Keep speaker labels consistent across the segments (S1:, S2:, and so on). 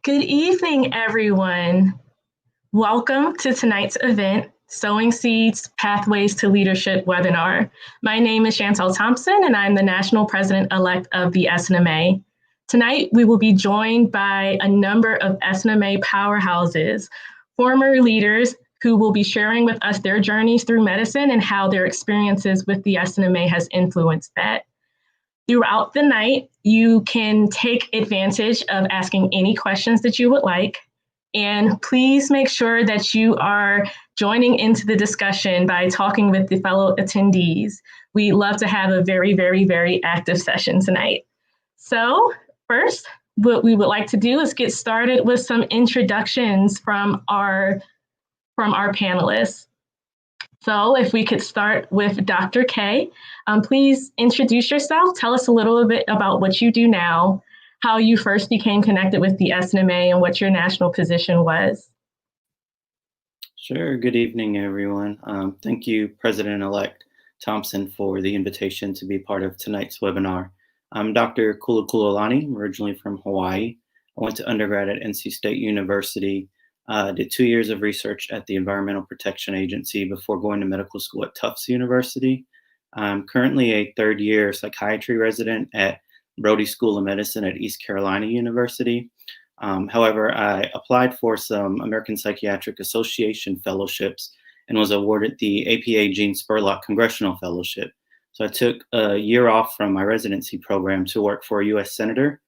S1: Good evening, everyone. Welcome to tonight's event, Sowing Seeds, Pathways to Leadership webinar. My name is Chantel Thompson, and I'm the National President-elect of the SNMA. Tonight, we will be joined by a number of SNMA powerhouses, former leaders who will be sharing with us their journeys through medicine and how their experiences with the SNMA has influenced that. Throughout the night, you can take advantage of asking any questions that you would like. And please make sure that you are joining into the discussion by talking with the fellow attendees. We love to have a very, very, very active session tonight. So first, what we would like to do is get started with some introductions from our panelists. So if we could start with Dr. K, please introduce yourself. Tell us a little bit about what you do now, how you first became connected with the SNMA, and what your national position was.
S2: Sure. Good evening, everyone. Thank you, President-elect Thompson, for the invitation to be part of tonight's webinar. I'm Dr. Kulukulualani, originally from Hawaii. I went to undergrad at NC State University, did 2 years of research at the Environmental Protection Agency before going to medical school at Tufts University. I'm currently a third-year psychiatry resident at Brody School of Medicine at East Carolina University. However, I applied for some American Psychiatric Association fellowships and was awarded the APA Gene Spurlock Congressional Fellowship. So I took a year off from my residency program to work for a US Senator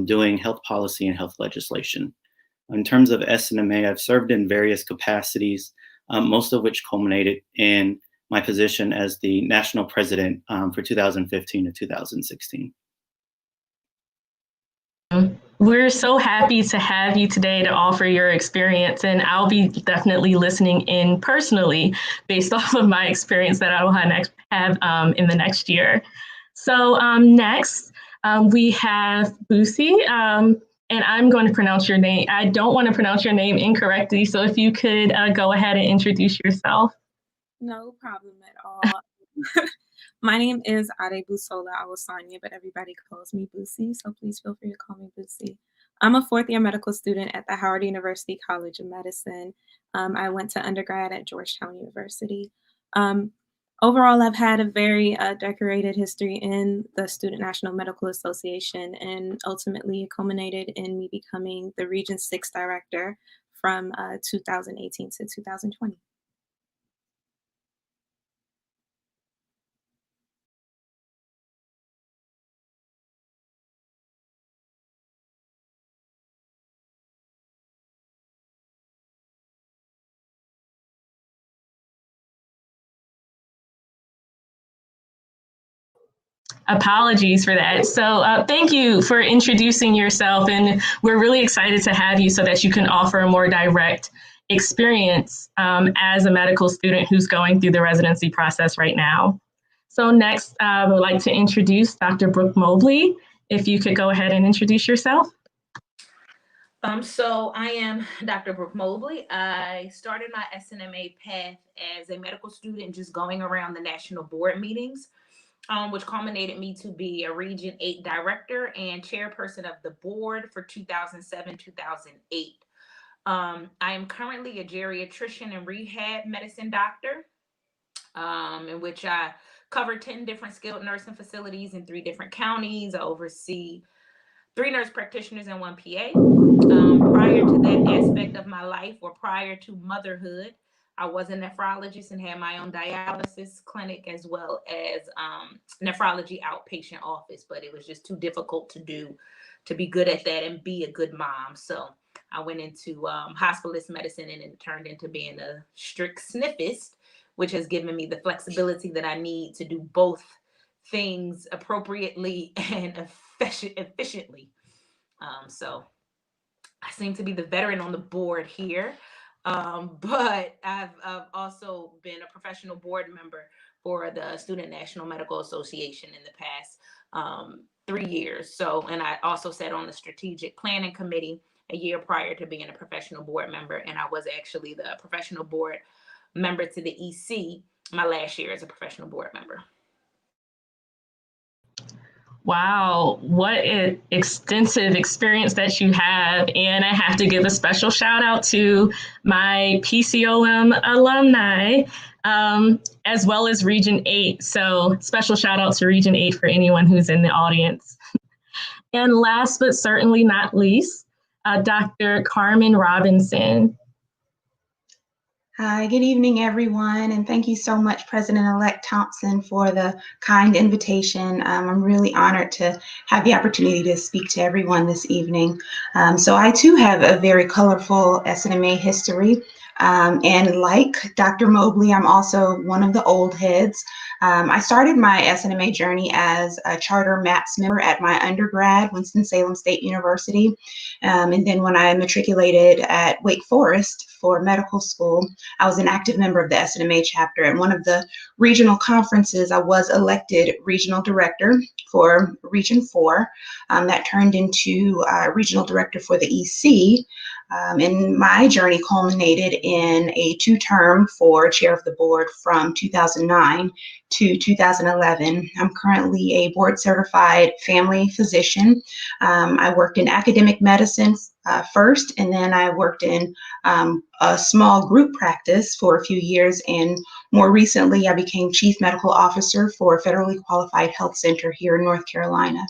S2: doing health policy and health legislation. In terms of SNMA, I've served in various capacities, most of which culminated in my position as the national president for 2015 to 2016.
S1: We're so happy to have you today to offer your experience, and I'll be definitely listening in personally based off of my experience that I will have in the next year. So next, we have Bussy, and I'm going to pronounce your name. I don't want to pronounce your name incorrectly, so if you could go ahead and introduce yourself.
S3: No problem at all. My name is Adebusola Awosanya, but everybody calls me Bussy, so please feel free to call me Bussy. I'm a fourth-year medical student at the Howard University College of Medicine. I went to undergrad at Georgetown University. Overall, I've had a very decorated history in the Student National Medical Association, and ultimately it culminated in me becoming the Region 6 Director from 2018 to 2020.
S1: Apologies for that. So thank you for introducing yourself, and we're really excited to have you so that you can offer a more direct experience as a medical student who's going through the residency process right now. So next, I would like to introduce Dr. Brooke Mobley. If you could go ahead and introduce yourself.
S4: So I am Dr. Brooke Mobley. I started my SNMA path as a medical student, just going around the national board meetings, which culminated me to be a Region 8 Director and Chairperson of the board for 2007-2008. I am currently a geriatrician and rehab medicine doctor, in which I cover 10 different skilled nursing facilities in 3 different counties. I oversee 3 nurse practitioners and 1 PA. Prior to that aspect of my life, or prior to motherhood, I was a nephrologist and had my own dialysis clinic as well as nephrology outpatient office, but it was just too difficult to do, to be good at that and be a good mom. So I went into hospitalist medicine, and it turned into being a strict sniffist, which has given me the flexibility that I need to do both things appropriately and efficiently. So I seem to be the veteran on the board here. But I've also been a professional board member for the Student National Medical Association in the past 3 years. So, and I also sat on the strategic planning committee a year prior to being a professional board member. And I was actually the professional board member to the EC my last year as a professional board member.
S1: Wow, what an extensive experience that you have. And I have to give a special shout out to my PCOM alumni, as well as Region 8. So special shout out to Region 8 for anyone who's in the audience. And last but certainly not least, Dr. Carmen Robinson.
S5: Hi, good evening, everyone, and thank you so much, President-elect Thompson, for the kind invitation. I'm really honored to have the opportunity to speak to everyone this evening. So I too have a very colorful SNMA history. And like Dr. Mobley, I'm also one of the old heads. I started my SNMA journey as a charter MAPS member at my undergrad, Winston-Salem State University. And then when I matriculated at Wake Forest for medical school, I was an active member of the SNMA chapter. At one of the regional conferences, I was elected regional director for Region 4. That turned into regional director for the EC. And my journey culminated in a 2-term for chair of the board from 2009 to 2011. I'm currently a board certified family physician. I worked in academic medicine first, and then I worked in a small group practice for a few years. And more recently, I became chief medical officer for a federally qualified health center here in North Carolina.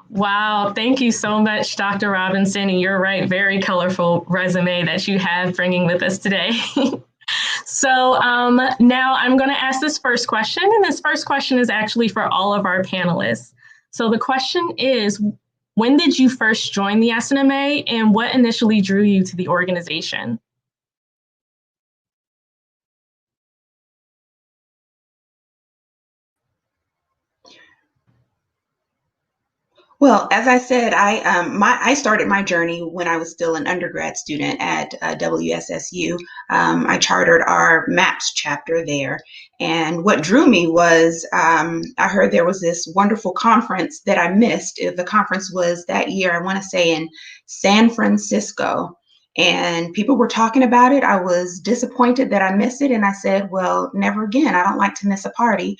S1: Wow, thank you so much, Dr. Robinson. And you're right, very colorful resume that you have bringing with us today. So now I'm going to ask this first question, and this first question is actually for all of our panelists. So the question is, when did you first join the SNMA, and what initially drew you to the organization?
S5: Well, as I said, I started my journey when I was still an undergrad student at WSSU. I chartered our MAPS chapter there. And what drew me was I heard there was this wonderful conference that I missed. The conference was that year, I want to say, in San Francisco. And people were talking about it. I was disappointed that I missed it. And I said, well, never again. I don't like to miss a party.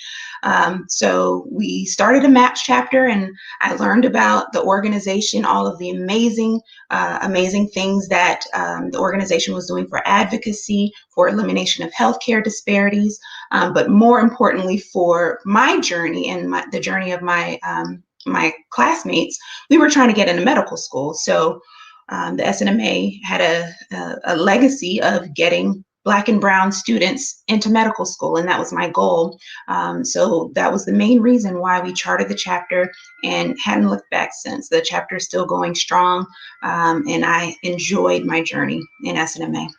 S5: So we started a MAPS chapter, and I learned about the organization, all of the amazing things that the organization was doing for advocacy, for elimination of healthcare disparities, but more importantly for my journey and the journey of my classmates. We were trying to get into medical school. So the SNMA had a legacy of getting Black and Brown students into medical school, and that was my goal. So that was the main reason why we chartered the chapter and hadn't looked back since. The chapter is still going strong, and I enjoyed my journey in SNMA.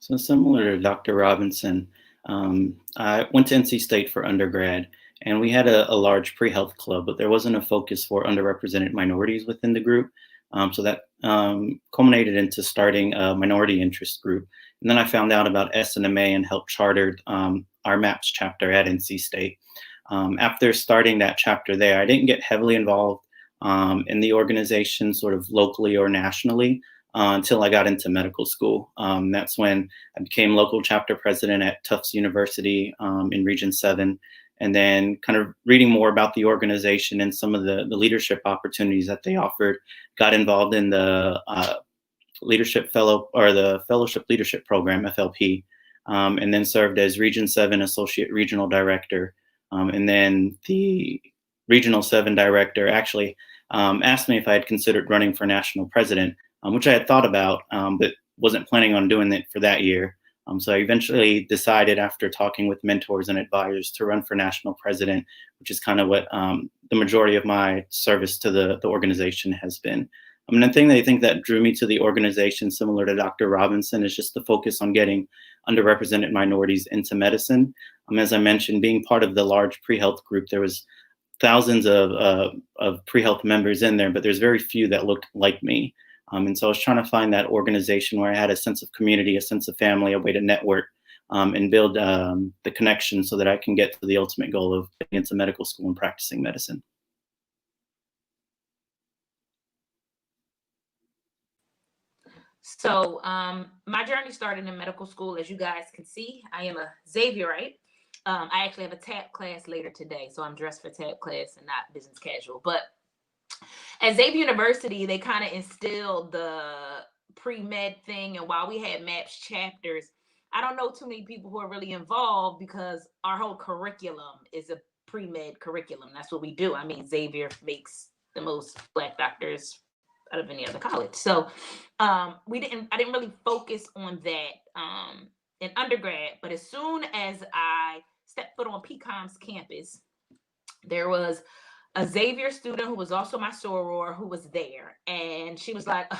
S2: So similar to Dr. Robinson, I went to NC State for undergrad, and we had a large pre-health club, but there wasn't a focus for underrepresented minorities within the group. So that culminated into starting a minority interest group. And then I found out about SNMA and helped charter our MAPS chapter at NC State. After starting that chapter there, I didn't get heavily involved in the organization sort of locally or nationally until I got into medical school. That's when I became local chapter president at Tufts University in Region 7. And then kind of reading more about the organization and some of the leadership opportunities that they offered, got involved in the leadership fellow or the fellowship leadership program, FLP, and then served as Region 7 associate regional director. And then the regional 7 director actually asked me if I had considered running for national president, which I had thought about, but wasn't planning on doing it for that year. So I eventually decided, after talking with mentors and advisors, to run for national president, which is kind of what the majority of my service to the organization has been. The thing that I think that drew me to the organization, similar to Dr. Robinson, is just the focus on getting underrepresented minorities into medicine. As I mentioned, being part of the large pre-health group, there was thousands of pre-health members in there, but there's very few that looked like me. And so I was trying to find that organization where I had a sense of community, a sense of family, a way to network and build the connection so that I can get to the ultimate goal of getting into medical school and practicing medicine.
S4: So my journey started in medical school. As you guys can see, I am a Xavierite. I actually have a TAP class later today, so I'm dressed for TAP class and not business casual. But at Xavier University, they kind of instilled the pre-med thing. And while we had MAPS chapters, I don't know too many people who are really involved because our whole curriculum is a pre-med curriculum. That's what we do. I mean, Xavier makes the most Black doctors out of any other college. So I didn't really focus on that in undergrad. But as soon as I stepped foot on PCOM's campus, there was a Xavier student who was also my soror who was there. And she was like,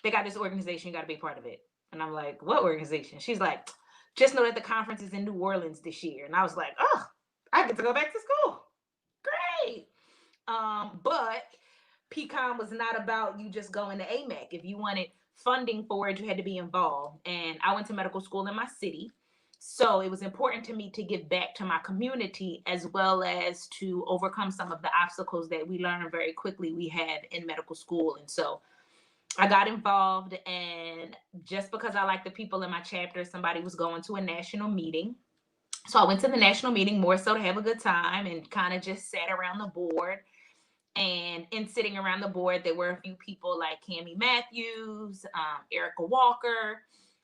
S4: they got this organization, you got to be part of it. And I'm like, what organization? She's like, just know that the conference is in New Orleans this year. And I was like, oh, I get to go back to school. Great. But PCOM was not about you just going to AMAC. If you wanted funding for it, you had to be involved. And I went to medical school in my city. So it was important to me to give back to my community as well as to overcome some of the obstacles that we learned very quickly we have in medical school. And so I got involved, and just because I like the people in my chapter, somebody was going to a national meeting. So I went to the national meeting more so to have a good time and kind of just sat around the board. And in sitting around the board, there were a few people like Cammie Matthews, Erica Walker,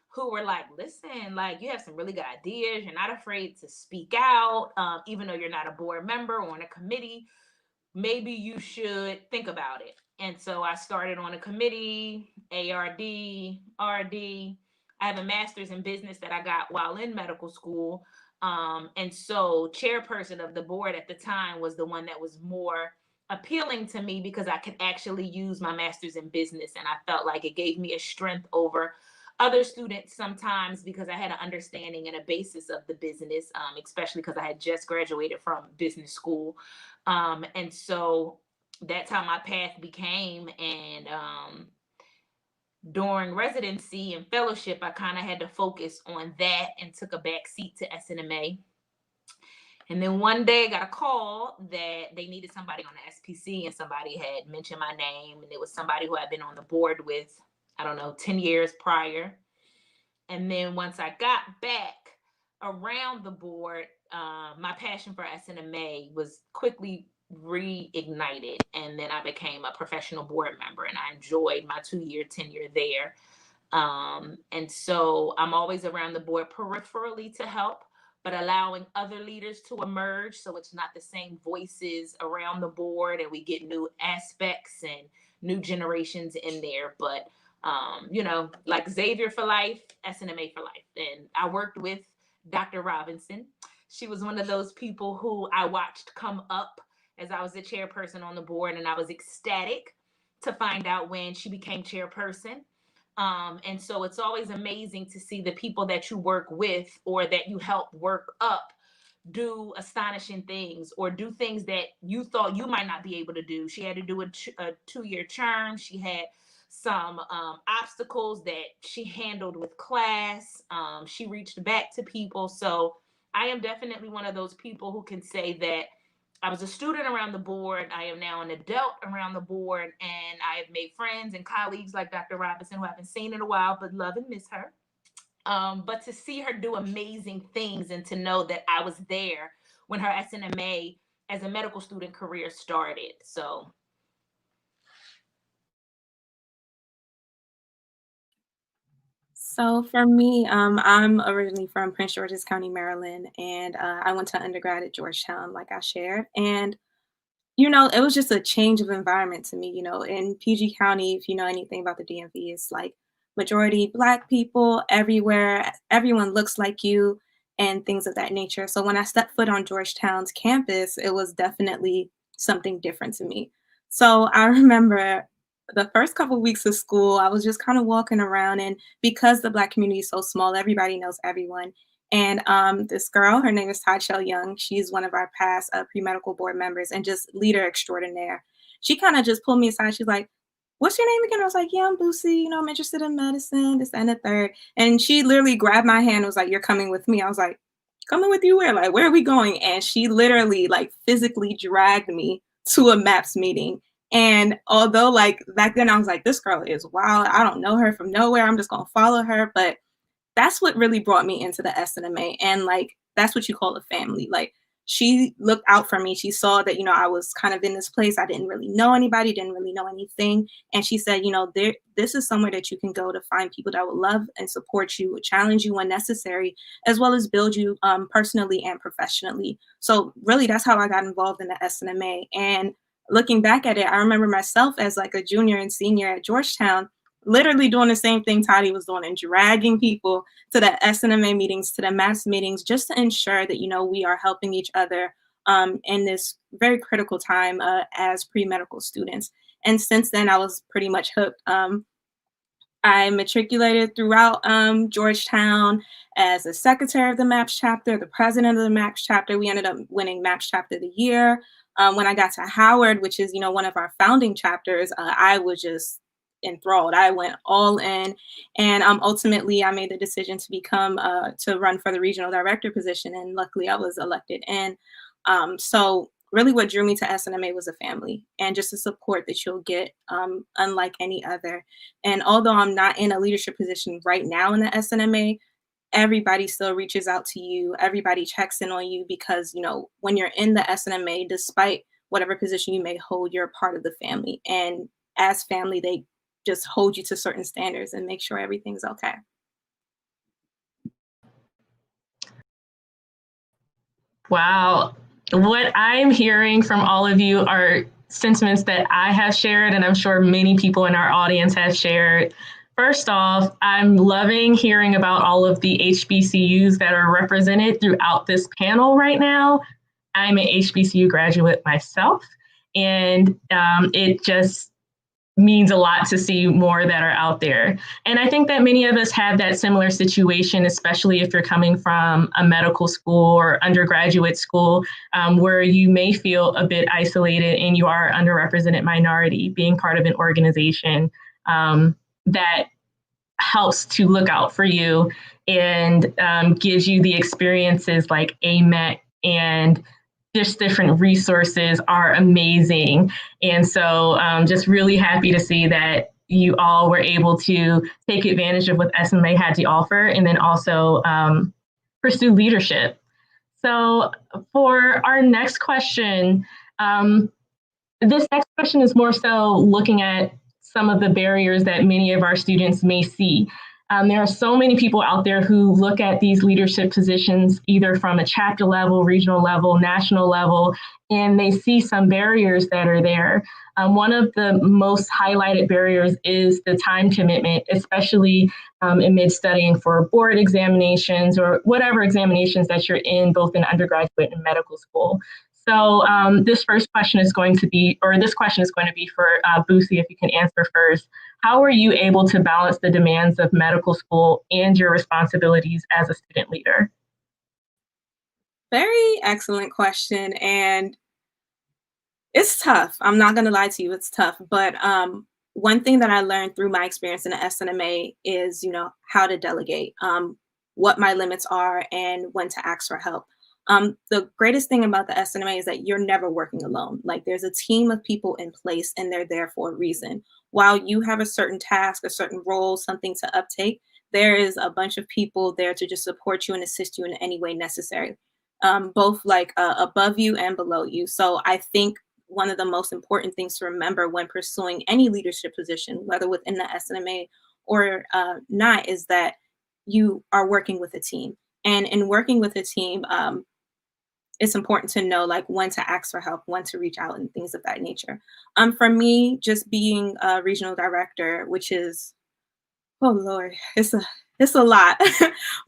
S4: who were like, listen, like, you have some really good ideas. You're not afraid to speak out, even though you're not a board member or on a committee. Maybe you should think about it. And so I started on a committee, ARD, RD. I have a master's in business that I got while in medical school. And so chairperson of the board at the time was the one that was more appealing to me because I could actually use my master's in business. And I felt like it gave me a strength over other students sometimes because I had an understanding and a basis of the business, especially because I had just graduated from business school. And so that's how my path became. And during residency and fellowship, I kind of had to focus on that and took a back seat to SNMA. And then one day I got a call that they needed somebody on the SPC, and somebody had mentioned my name, and it was somebody who I'd been on the board with, 10 years prior. And then once I got back around the board, my passion for SNMA was quickly reignited. And then I became a professional board member, and I enjoyed my 2-year tenure there. And so I'm always around the board peripherally to help, but allowing other leaders to emerge. So it's not the same voices around the board, and we get new aspects and new generations in there. But, like Xavier for life, SNMA for life. And I worked with Dr. Robinson. She was one of those people who I watched come up as I was the chairperson on the board, and I was ecstatic to find out when she became chairperson. And so it's always amazing to see the people that you work with or that you help work up do astonishing things or do things that you thought you might not be able to do. She had to do a 2-year term. She had some obstacles that she handled with class. She reached back to people. So I am definitely one of those people who can say that I was a student around the board. I am now an adult around the board, and I have made friends and colleagues like Dr. Robinson, who I haven't seen in a while, but love and miss her. But to see her do amazing things and to know that I was there when her SNMA as a medical student career started.
S3: So for me, I'm originally from Prince George's County, Maryland, and I went to undergrad at Georgetown, like I shared. And it was just a change of environment to me. In PG County, if you know anything about the DMV, it's like majority Black people everywhere. Everyone looks like you and things of that nature. So when I stepped foot on Georgetown's campus, it was definitely something different to me. So I remember the first couple of weeks of school, I was just kind of walking around, and because the Black community is so small, everybody knows everyone. And this girl, her name is Chantel Young. She's one of our past pre-medical board members and just leader extraordinaire. She kind of just pulled me aside. She's like, "What's your name again?" I was like, "Yeah, I'm Bussy. I'm interested in medicine, this and the third." And she literally grabbed my hand and was like, "You're coming with me." I was like, "Coming with you where? Like, where are we going?" And she literally, like, physically dragged me to a MAPS meeting. And although like back then I was like, this girl is wild. I don't know her from nowhere. I'm just going to follow her. But that's what really brought me into the SNMA. And like, that's what you call a family. Like, she looked out for me. She saw that, I was kind of in this place. I didn't really know anybody, didn't really know anything. And she said, this is somewhere that you can go to find people that will love and support you, challenge you when necessary, as well as build you personally and professionally. So really, that's how I got involved in the SNMA. And looking back at it, I remember myself as like a junior and senior at Georgetown, literally doing the same thing Toddy was doing and dragging people to the SNMA meetings, to the MAPS meetings, just to ensure that, we are helping each other in this very critical time as pre-medical students. And since then, I was pretty much hooked. I matriculated throughout Georgetown as a secretary of the MAPS chapter, the president of the MAPS chapter. We ended up winning MAPS chapter of the year. When I got to Howard, which is, one of our founding chapters, I was just enthralled. I went all in, and ultimately I made the decision to become to run for the regional director position, and luckily I was elected. And so really what drew me to SNMA was a family and just the support that you'll get unlike any other. And although I'm not in a leadership position right now in the SNMA, everybody still reaches out to you. Everybody checks in on you because, when you're in the SNMA, despite whatever position you may hold, you're a part of the family. And as family, they just hold you to certain standards and make sure everything's okay.
S1: Wow. What I'm hearing from all of you are sentiments that I have shared, and I'm sure many people in our audience have shared. First off, I'm loving hearing about all of the HBCUs that are represented throughout this panel right now. I'm an HBCU graduate myself, and it just means a lot to see more that are out there. And I think that many of us have that similar situation, especially if you're coming from a medical school or undergraduate school, where you may feel a bit isolated and you are an underrepresented minority. Being part of an organization that helps to look out for you and gives you the experiences like AMEC and just different resources are amazing. And so just really happy to see that you all were able to take advantage of what SNMA had to offer and then also pursue leadership. So for our next question, this next question is more so looking at some of the barriers that many of our students may see. There are so many people out there who look at these leadership positions either from a chapter level, regional level, national level, and they see some barriers that are there. One of the most highlighted barriers is the time commitment, especially amid studying for board examinations or whatever examinations that you're in, both in undergraduate and medical school. So this question is going to be for Bussy, if you can answer first. How are you able to balance the demands of medical school and your responsibilities as a student leader?
S3: Very excellent question. And it's tough. I'm not going to lie to you. It's tough. But one thing that I learned through my experience in the SNMA is, how to delegate, what my limits are and when to ask for help. The greatest thing about the SNMA is that you're never working alone. Like, there's a team of people in place and they're there for a reason. While you have a certain task, a certain role, something to uptake, there is a bunch of people there to just support you and assist you in any way necessary, both like above you and below you. So I think one of the most important things to remember when pursuing any leadership position, whether within the SNMA or not, is that you are working with a team. And in working with a team, it's important to know like when to ask for help, when to reach out and things of that nature. For me, just being a regional director, which is, oh Lord, it's a lot,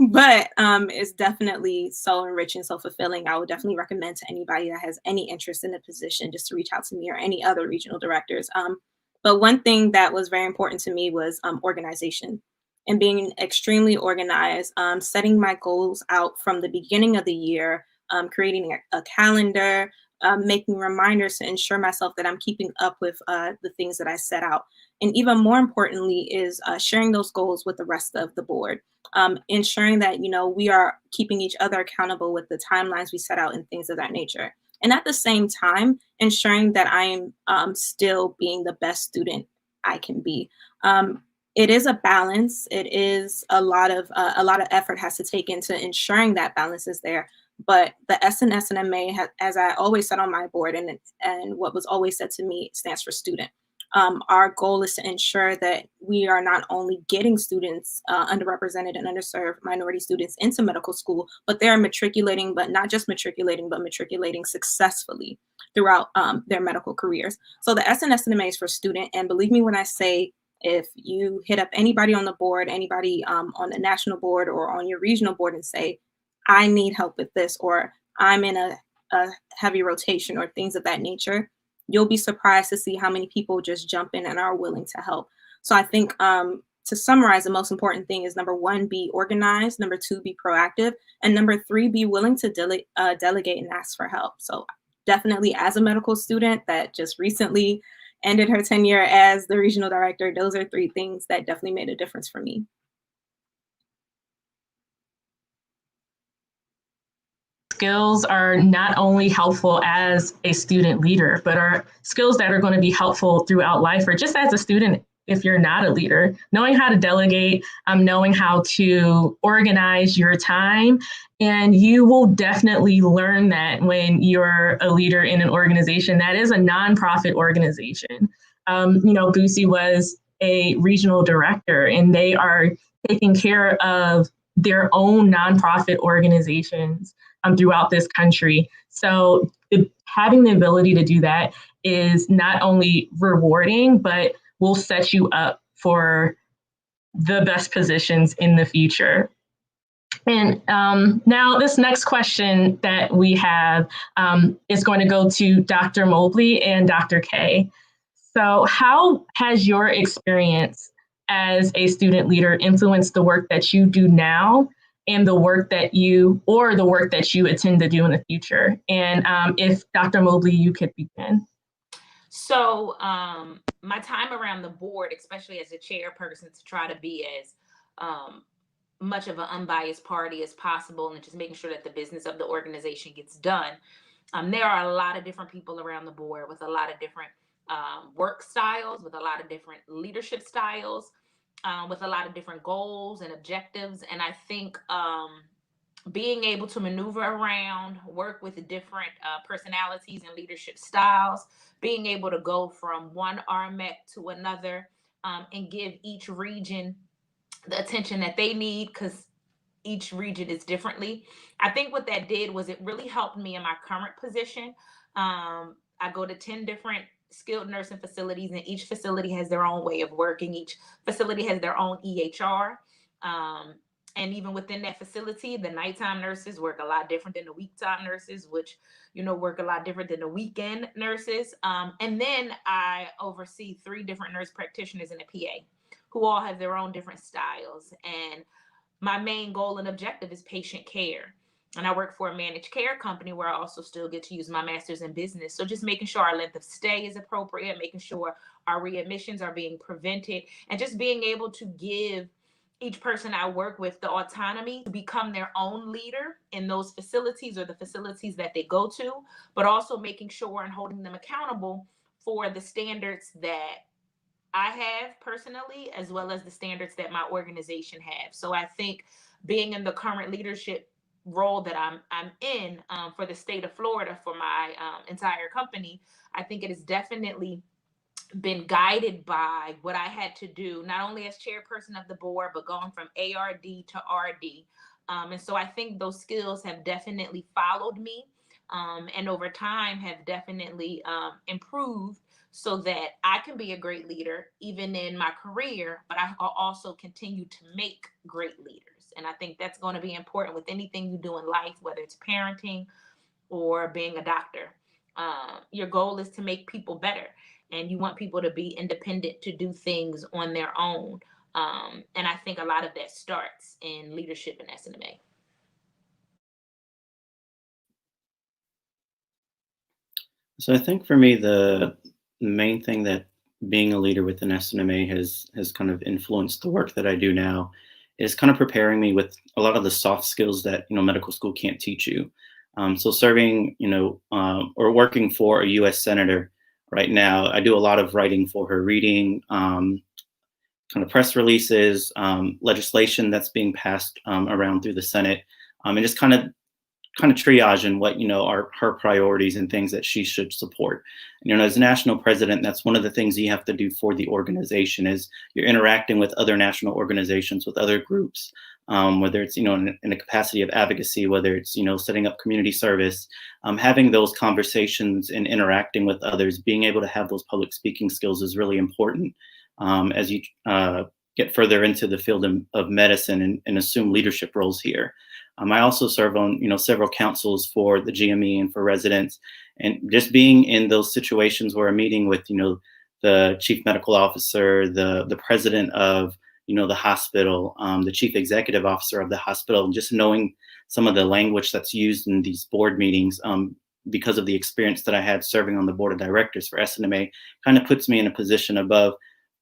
S3: but it's definitely so enriching, so fulfilling. I would definitely recommend to anybody that has any interest in the position just to reach out to me or any other regional directors. But one thing that was very important to me was organization and being extremely organized, setting my goals out from the beginning of the year, creating a calendar, making reminders to ensure myself that I'm keeping up with the things that I set out. And even more importantly is sharing those goals with the rest of the board, ensuring that, we are keeping each other accountable with the timelines we set out and things of that nature. and at the same time, ensuring that I am still being the best student I can be. It is a balance. It is a lot of effort has to take into ensuring that balance is there. But the SNMA, as I always said on my board, and what was always said to me, stands for student. Our goal is to ensure that we are not only getting students, underrepresented and underserved minority students into medical school, but they are matriculating, but not just matriculating, but matriculating successfully throughout their medical careers. So the SNMA is for student, and believe me when I say, if you hit up anybody on the board, anybody on the national board or on your regional board and say, I need help with this, or I'm in a heavy rotation or things of that nature, you'll be surprised to see how many people just jump in and are willing to help. So I think to summarize, the most important thing is, number one, be organized. Number two, be proactive. And number three, be willing to delegate and ask for help. So definitely, as a medical student that just recently ended her tenure as the regional director, those are three things that definitely made a difference for me.
S1: Skills are not only helpful as a student leader, but are skills that are going to be helpful throughout life, or just as a student if you're not a leader. Knowing how to delegate, knowing how to organize your time, and you will definitely learn that when you're a leader in an organization that is a nonprofit organization. Bussy was a regional director, and they are taking care of their own nonprofit organizations throughout this country. So having the ability to do that is not only rewarding, but will set you up for the best positions in the future. And now this next question that we have is going to go to Dr. Mobley and Dr. K. So how has your experience as a student leader influenced the work that you do now and the work that you intend to do in the future? And if Dr. Mobley, you could begin.
S4: So my time around the board, especially as a chairperson, to try to be as much of an unbiased party as possible and just making sure that the business of the organization gets done. There are a lot of different people around the board with a lot of different work styles, with a lot of different leadership styles, with a lot of different goals and objectives. And I think being able to maneuver around, work with different personalities and leadership styles, being able to go from one RMEC to another, and give each region the attention that they need, because each region is differently. I think what that did was it really helped me in my current position. I go to 10 different skilled nursing facilities, and each facility has their own way of working. Each facility has their own EHR. And even within that facility, the nighttime nurses work a lot different than the weektime nurses, which, work a lot different than the weekend nurses. And then I oversee 3 different nurse practitioners and a PA who all have their own different styles. And my main goal and objective is patient care. And I work for a managed care company where I also still get to use my master's in business. So just making sure our length of stay is appropriate, making sure our readmissions are being prevented, and just being able to give each person I work with the autonomy to become their own leader in those facilities or the facilities that they go to, but also making sure and holding them accountable for the standards that I have personally, as well as the standards that my organization have. So I think being in the current leadership role that I'm in for the state of Florida for my entire company, I think it has definitely been guided by what I had to do, not only as chairperson of the board, but going from ARD to RD. And so I think those skills have definitely followed me, and over time have definitely improved so that I can be a great leader even in my career, but I also continue to make great leaders. And I think that's going to be important with anything you do in life, whether it's parenting or being a doctor. Your goal is to make people better, and you want people to be independent to do things on their own. And I think a lot of that starts in leadership in SNMA.
S2: So I think for me, the main thing that being a leader within SNMA has kind of influenced the work that I do now is kind of preparing me with a lot of the soft skills that medical school can't teach you. So serving, or working for a U.S. senator right now, I do a lot of writing for her, reading kind of press releases, legislation that's being passed around through the Senate, and just kind of triaging what are her priorities and things that she should support. As national president, that's one of the things you have to do for the organization is you're interacting with other national organizations, with other groups, whether it's in a capacity of advocacy, whether it's setting up community service, having those conversations and interacting with others, being able to have those public speaking skills is really important as you get further into the field of medicine and assume leadership roles here. I also serve on, several councils for the GME and for residents, and just being in those situations where I'm meeting with, the chief medical officer, the president of, the hospital, the chief executive officer of the hospital, just knowing some of the language that's used in these board meetings, because of the experience that I had serving on the board of directors for SNMA, kind of puts me in a position above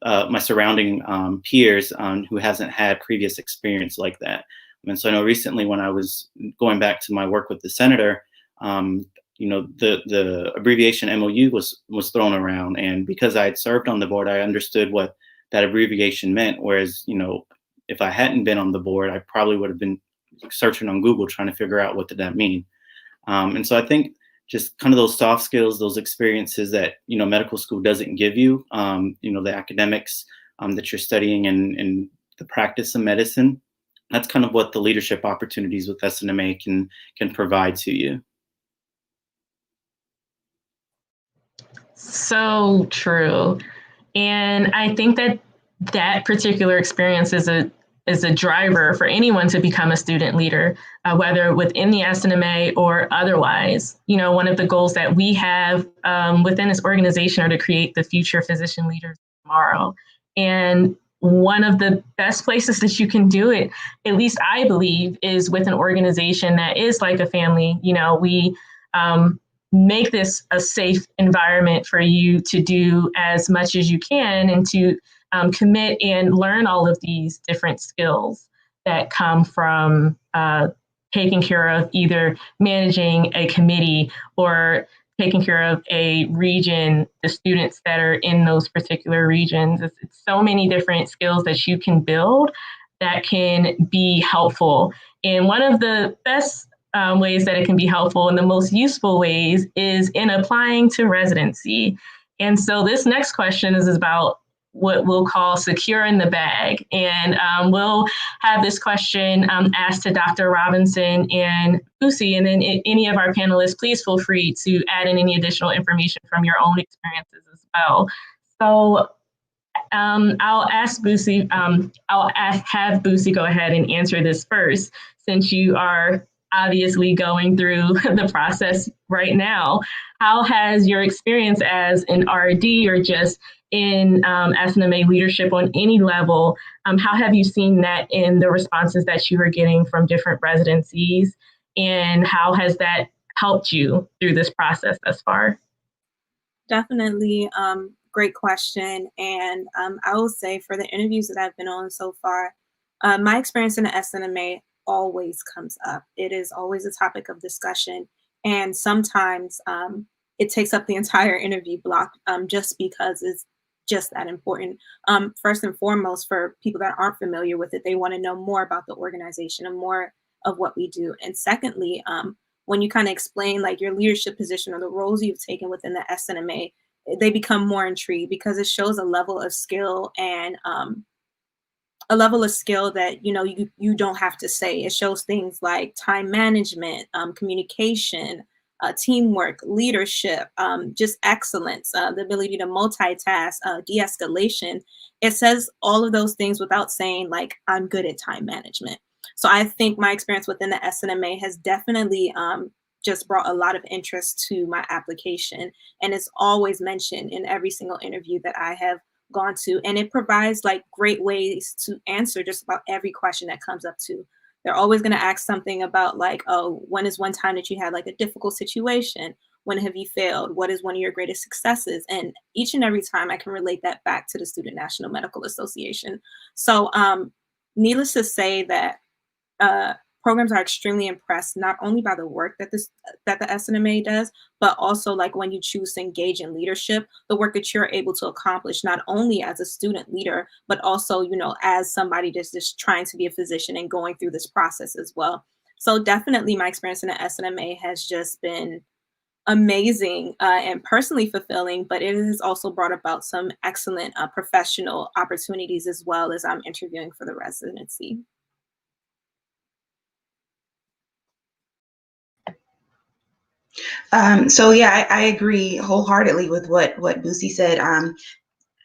S2: my surrounding peers who hasn't had previous experience like that. And so I know recently when I was going back to my work with the senator, the abbreviation MOU was thrown around, and because I had served on the board, I understood what that abbreviation meant. Whereas, if I hadn't been on the board, I probably would have been searching on Google trying to figure out what did that mean. And so I think just kind of those soft skills, those experiences that medical school doesn't give you, the academics that you're studying and the practice of medicine. That's kind of what the leadership opportunities with SNMA can provide to you.
S1: So true. And I think that particular experience is a driver for anyone to become a student leader, whether within the SNMA or otherwise. One of the goals that we have within this organization are to create the future physician leaders tomorrow. And one of the best places that you can do it, at least I believe, is with an organization that is like a family. We make this a safe environment for you to do as much as you can and to commit and learn all of these different skills that come from taking care of either managing a committee or taking care of a region, the students that are in those particular regions. It's so many different skills that you can build that can be helpful. And one of the best ways that it can be helpful and the most useful ways is in applying to residency. And so this next question is about what we'll call securing the bag. And we'll have this question asked to Dr. Robinson and Bussy, and then any of our panelists, please feel free to add in any additional information from your own experiences as well. So I'll ask Bussy, have Bussy go ahead and answer this first, since you are obviously going through the process right now. How has your experience as an RD or just in SNMA leadership on any level, how have you seen that in the responses that you are getting from different residencies? And how has that helped you through this process thus far?
S3: Definitely, great question. And I will say for the interviews that I've been on so far, my experience in the SNMA always comes up. It is always a topic of discussion. And sometimes it takes up the entire interview block just because it's just that important. First and foremost, for people that aren't familiar with it, they want to know more about the organization and more of what we do. And secondly, when you kind of explain like your leadership position or the roles you've taken within the SNMA, they become more intrigued because it shows a level of skill and a level of skill that you don't have to say. It shows things like time management, communication, teamwork, leadership, just excellence, the ability to multitask, de-escalation. It says all of those things without saying like, I'm good at time management. So I think my experience within the SNMA has definitely just brought a lot of interest to my application. And it's always mentioned in every single interview that I have gone to. And it provides like great ways to answer just about every question that comes up to. They're always going to ask something about like, oh, when is one time that you had like a difficult situation? When have you failed? What is one of your greatest successes? And each and every time I can relate that back to the Student National Medical Association. So needless to say that programs are extremely impressed not only by the work that the SNMA does, but also like when you choose to engage in leadership, the work that you're able to accomplish not only as a student leader, but also, you know, as somebody that's just trying to be a physician and going through this process as well. So definitely my experience in the SNMA has just been amazing and personally fulfilling, but it has also brought about some excellent professional opportunities as well as I'm interviewing for the residency.
S5: So yeah, I agree wholeheartedly with what Bussy said.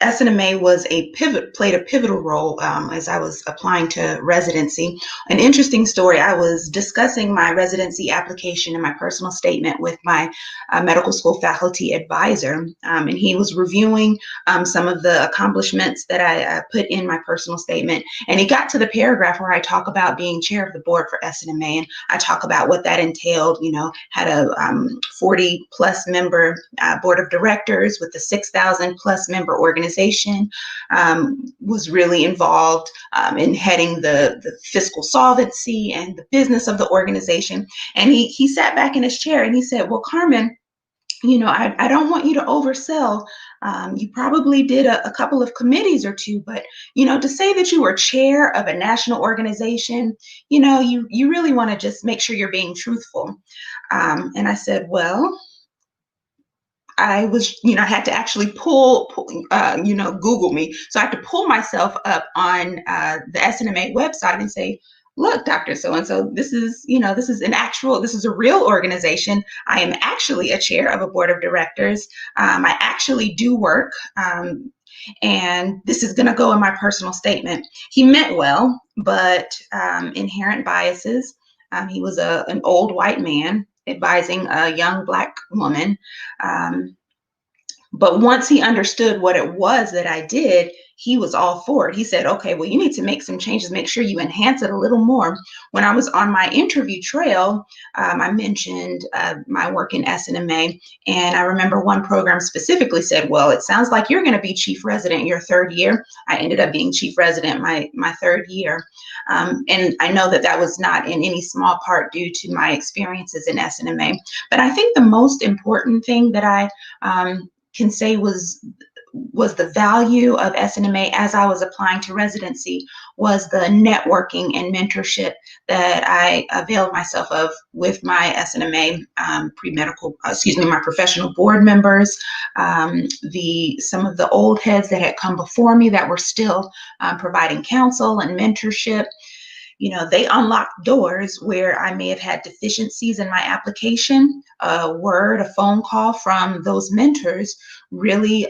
S5: SNMA played a pivotal role as I was applying to residency. An interesting story, I was discussing my residency application and my personal statement with my medical school faculty advisor, and he was reviewing some of the accomplishments that I put in my personal statement. And he got to the paragraph where I talk about being chair of the board for SNMA, and I talk about what that entailed, you know, had a 40 plus member board of directors with a 6,000 plus member organization, was really involved in heading the fiscal solvency and the business of the organization. And he sat back in his chair and he said, well, Carmen, you know, I don't want you to oversell. You probably did a couple of committees or two, but, you know, to say that you were chair of a national organization, you know, you really want to just make sure you're being truthful. And I said, well, I was, you know, I had to actually pull you know, Google me. So I had to pull myself up on the SNMA website and say, look, Dr. So-and-so, this is a real organization. I am actually a chair of a board of directors. I actually do work. And this is going to go in my personal statement. He meant well, but inherent biases. He was an old white man advising a young Black woman. But once he understood what it was that I did, he was all for it. He said, okay, well, you need to make some changes, make sure you enhance it a little more. When I was on my interview trail, I mentioned my work in SNMA. And I remember one program specifically said, well, it sounds like you're going to be chief resident your third year. I ended up being chief resident my third year. And I know that was not in any small part due to my experiences in SNMA. But I think the most important thing that I can say was the value of SNMA as I was applying to residency was the networking and mentorship that I availed myself of with my SNMA my professional board members, some of the old heads that had come before me that were still providing counsel and mentorship. You know, they unlocked doors where I may have had deficiencies in my application. A word, a phone call from those mentors really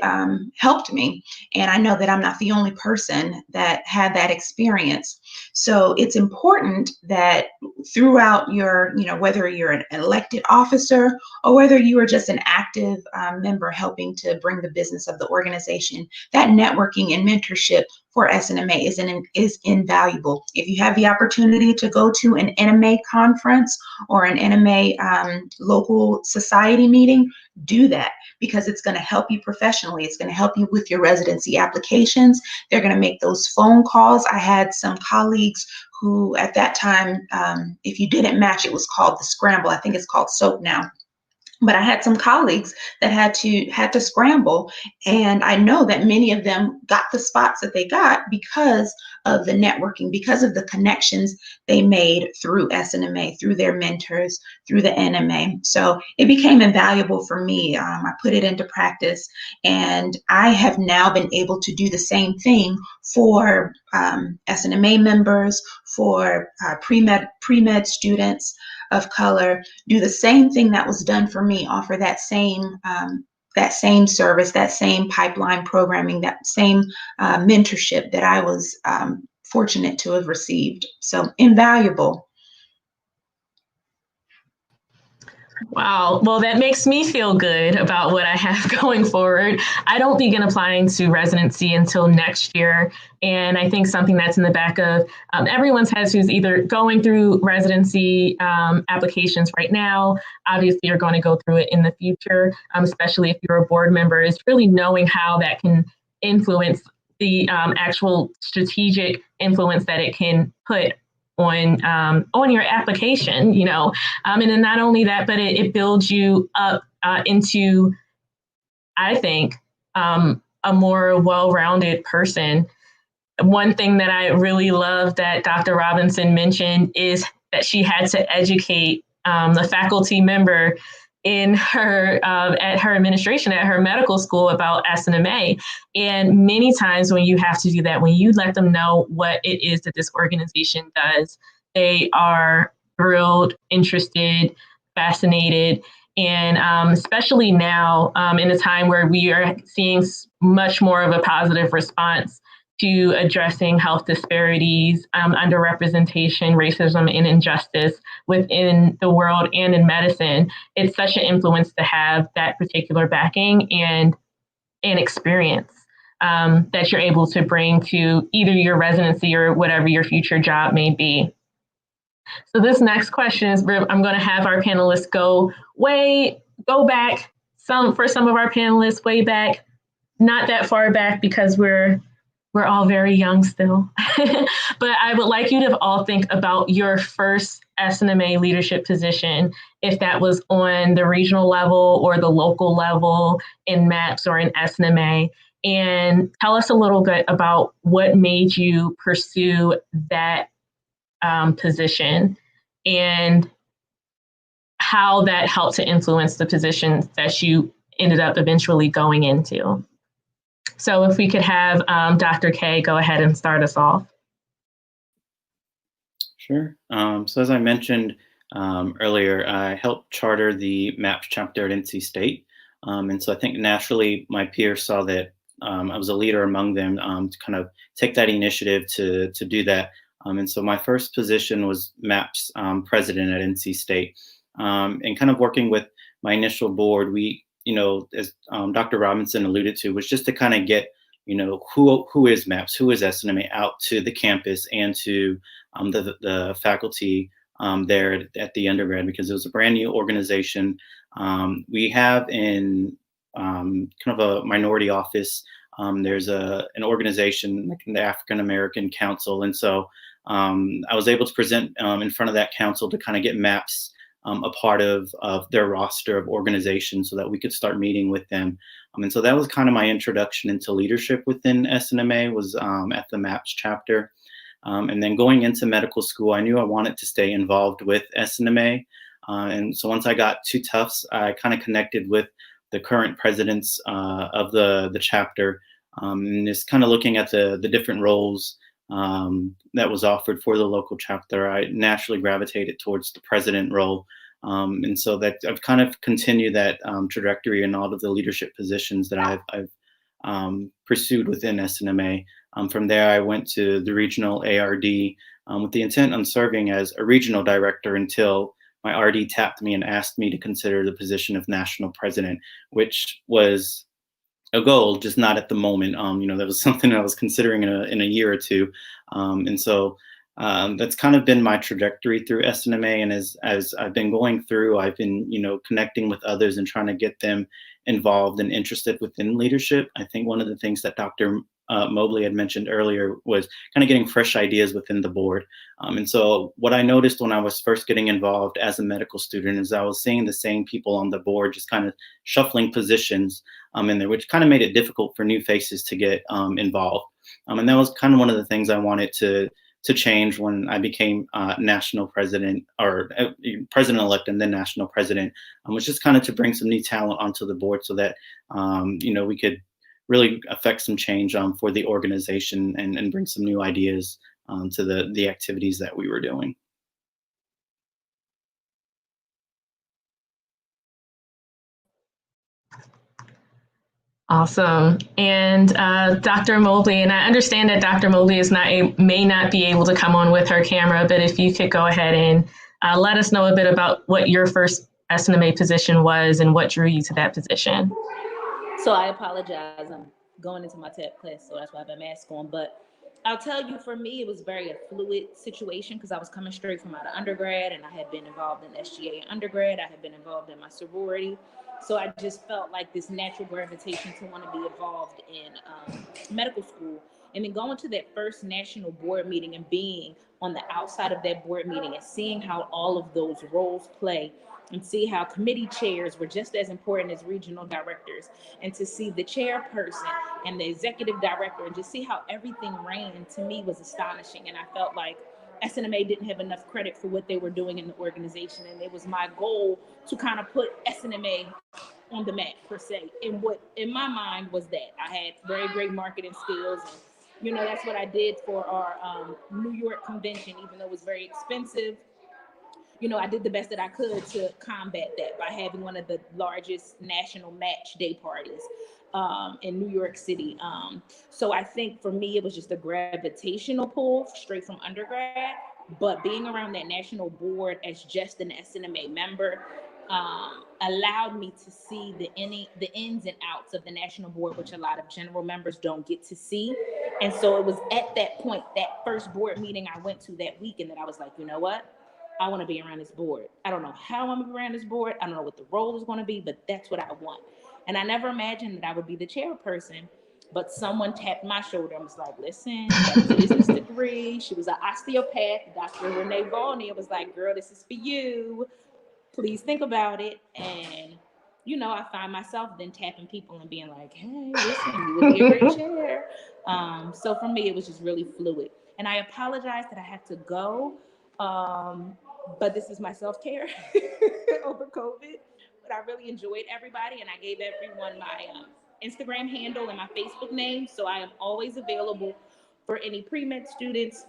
S5: helped me. And I know that I'm not the only person that had that experience. So it's important that throughout your, you know, whether you're an elected officer or whether you are just an active member helping to bring the business of the organization, that networking and mentorship for SNMA is invaluable. If you have the opportunity to go to an NMA conference or an NMA local society meeting, do that, because it's going to help you professionally. It's going to help you with your residency applications. They're going to make those phone calls. I had some colleagues who at that time, if you didn't match, it was called the scramble. I think it's called SOAP now. But I had some colleagues that had to scramble, and I know that many of them got the spots that they got because of the networking, because of the connections they made through SNMA, through their mentors, through the NMA. So it became invaluable for me. I put it into practice, and I have now been able to do the same thing for SNMA members, for pre-med students of color, do the same thing that was done for me, offer that same service, that same pipeline programming, that same mentorship that I was fortunate to have received. So invaluable.
S1: Wow. Well, that makes me feel good about what I have going forward. I don't begin applying to residency until next year. And I think something that's in the back of everyone's heads who's either going through residency applications right now, obviously you're going to go through it in the future, especially if you're a board member, is really knowing how that can influence the actual strategic influence that it can put on your application, you know. And then not only that, but it builds you up into, I think, a more well-rounded person. One thing that I really love that Dr. Robinson mentioned is that she had to educate the faculty member in her at her administration at her medical school about SNMA. And many times when you have to do that, when you let them know what it is that this organization does, they are thrilled, interested, fascinated. And especially now in a time where we are seeing much more of a positive response to addressing health disparities, underrepresentation, racism, and injustice within the world and in medicine. It's such an influence to have that particular backing and experience that you're able to bring to either your residency or whatever your future job may be. So this next question is, I'm going to have our panelists go back. For some of our panelists, way back, not that far back because we're all very young still. But I would like you to all think about your first SNMA leadership position, if that was on the regional level or the local level in MAPS or in SNMA, and tell us a little bit about what made you pursue that position and how that helped to influence the positions that you ended up eventually going into. So if we could have Dr. K go ahead and start us off.
S2: Sure. So as I mentioned earlier, I helped charter the MAPS chapter at NC State. And so I think naturally my peers saw that I was a leader among them to kind of take that initiative to do that. And so my first position was MAPS president at NC State. And kind of working with my initial board, we, you know, as Dr. Robinson alluded to, was just to kind of get, you know, who is MAPS, who is SNMA out to the campus and to the faculty there at the undergrad, because it was a brand new organization. We have in kind of a minority office, there's an organization like the African American Council. And so I was able to present in front of that council to kind of get MAPS a part of their roster of organizations so that we could start meeting with them. And so that was kind of my introduction into leadership within SNMA, was at the MAPS chapter. And then going into medical school, I knew I wanted to stay involved with SNMA. And so once I got to Tufts, I kind of connected with the current presidents of the chapter, and just kind of looking at the different roles that was offered for the local chapter. I naturally gravitated towards the president role. And so that I've kind of continued that trajectory in all of the leadership positions that I've pursued within SNMA. From there, I went to the regional ARD with the intent on serving as a regional director until my RD tapped me and asked me to consider the position of national president, which was a goal, just not at the moment. You know, that was something I was considering in a year or two. And so that's kind of been my trajectory through SNMA. And as I've been going through, I've been, you know, connecting with others and trying to get them involved and interested within leadership. I think one of the things that Dr. Mobley had mentioned earlier was kind of getting fresh ideas within the board. And so what I noticed when I was first getting involved as a medical student is I was seeing the same people on the board just kind of shuffling positions in there, which kind of made it difficult for new faces to get involved. And that was kind of one of the things I wanted to change when I became national president, or president-elect and then national president, was just kind of to bring some new talent onto the board so that, you know, we could really affect some change for the organization and bring some new ideas to the activities that we were doing.
S1: Awesome. And Dr. Mobley, and I understand that Dr. Mobley may not be able to come on with her camera, but if you could go ahead and let us know a bit about what your first SNMA position was and what drew you to that position.
S4: So I apologize. I'm going into my TEP class, so that's why I have a mask on. But I'll tell you, for me, it was very a fluid situation because I was coming straight from out of undergrad, and I had been involved in SGA in undergrad. I had been involved in my sorority. So I just felt like this natural gravitation to want to be involved in medical school. And then going to that first national board meeting and being on the outside of that board meeting and seeing how all of those roles play, and see how committee chairs were just as important as regional directors, and to see the chairperson and the executive director and just see how everything ran, to me was astonishing. And I felt like SNMA didn't have enough credit for what they were doing in the organization, and it was my goal to kind of put SNMA on the map, per se. And what in my mind was that I had very great marketing skills, and you know, that's what I did for our New York convention. Even though it was very expensive, you know, I did the best that I could to combat that by having one of the largest national match day parties in New York City. So I think for me, it was just a gravitational pull straight from undergrad, but being around that national board as just an SNMA member allowed me to see the ins and outs of the national board, which a lot of general members don't get to see. And so it was at that point, that first board meeting I went to that weekend, that I was like, you know what? I want to be around this board. I don't know how I'm going to be around this board. I don't know what the role is going to be, but that's what I want. And I never imagined that I would be the chairperson, but someone tapped my shoulder and was like, listen, you got a business degree. She was an osteopath. Dr. Renee Volney was like, girl, this is for you. Please think about it. And, you know, I find myself then tapping people and being like, hey, listen, you would be a great chair. So for me, it was just really fluid. And I apologize that I had to go. But this is my self-care over COVID. But I really enjoyed everybody, and I gave everyone my Instagram handle and my Facebook name. So I am always available for any pre-med students,